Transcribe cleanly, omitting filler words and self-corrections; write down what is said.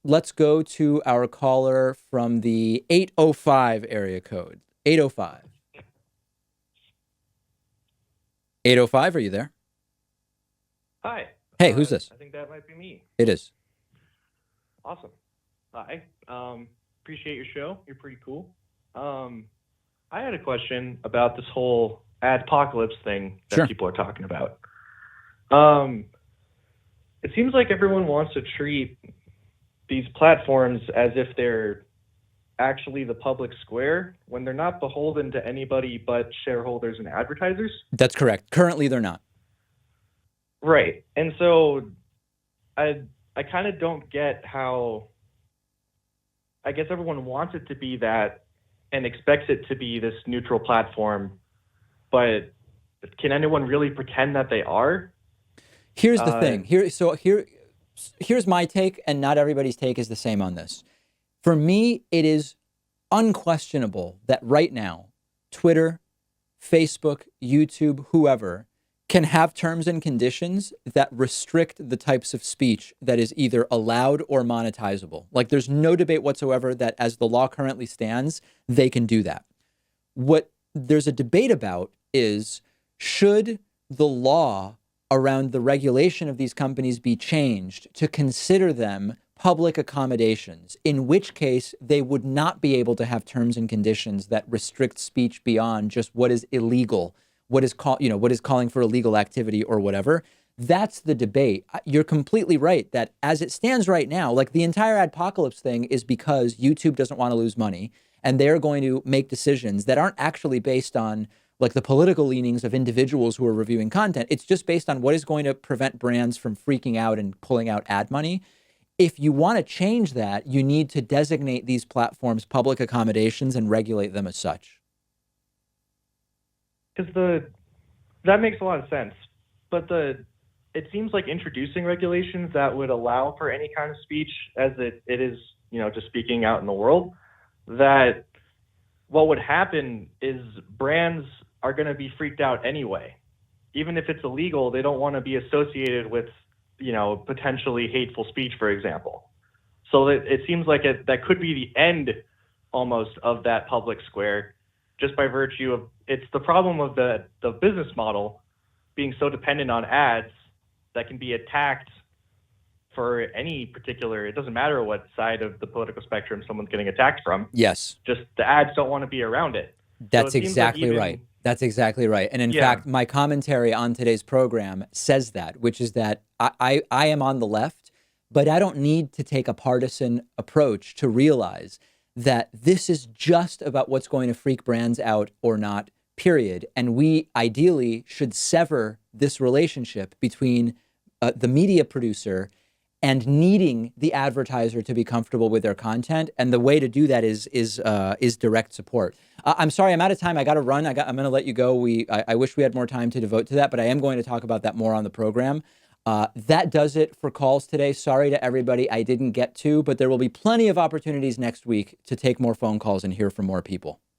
let's go to our caller from the 805 area code. 805. 805, are you there? Hi. Hey, who's this? I think that might be me. It is. Awesome. Hi. Appreciate your show. You're pretty cool. I had a question about this whole adpocalypse thing that Sure. people are talking about. It seems like everyone wants to treat these platforms as if they're actually the public square when they're not beholden to anybody but shareholders and advertisers. That's correct. Currently, they're not. Right. And so I kind of don't get how, I guess everyone wants it to be that and expects it to be this neutral platform, but can anyone really pretend that they are? Here's the thing. Here's my take, and not everybody's take is the same on this. For me, it is unquestionable that right now, Twitter, Facebook, YouTube, whoever, can have terms and conditions that restrict the types of speech that is either allowed or monetizable. Like, there's no debate whatsoever that as the law currently stands, they can do that. What there's a debate about is, should the law around the regulation of these companies be changed to consider them public accommodations, in which case they would not be able to have terms and conditions that restrict speech beyond just what is illegal, what is calling for illegal activity or whatever. That's the debate. You're completely right that as it stands right now, like the entire adpocalypse thing is because YouTube doesn't want to lose money, and they're going to make decisions that aren't actually based on like the political leanings of individuals who are reviewing content. It's just based on what is going to prevent brands from freaking out and pulling out ad money. If you want to change that, you need to designate these platforms public accommodations and regulate them as such. Because that makes a lot of sense, but it seems like introducing regulations that would allow for any kind of speech as it is, just speaking out in the world, that what would happen is brands are going to be freaked out anyway. Even if it's illegal, they don't want to be associated with, potentially hateful speech, for example. So it seems like that could be the end almost of that public square, just by virtue of it's the problem of the business model being so dependent on ads that can be attacked for any particular, it doesn't matter what side of the political spectrum someone's getting attacked from. Yes. Just the ads don't want to be around it. That's exactly right. That's exactly right. And in fact, my commentary on today's program says that, which is that I am on the left, but I don't need to take a partisan approach to realize that this is just about what's going to freak brands out or not, period. And we ideally should sever this relationship between the media producer and needing the advertiser to be comfortable with their content. And the way to do that is direct support. I'm sorry, I'm out of time. I got to run. I'm going to let you go. I wish we had more time to devote to that, but I am going to talk about that more on the program. That does it for calls today. Sorry to everybody I didn't get to, but there will be plenty of opportunities next week to take more phone calls and hear from more people.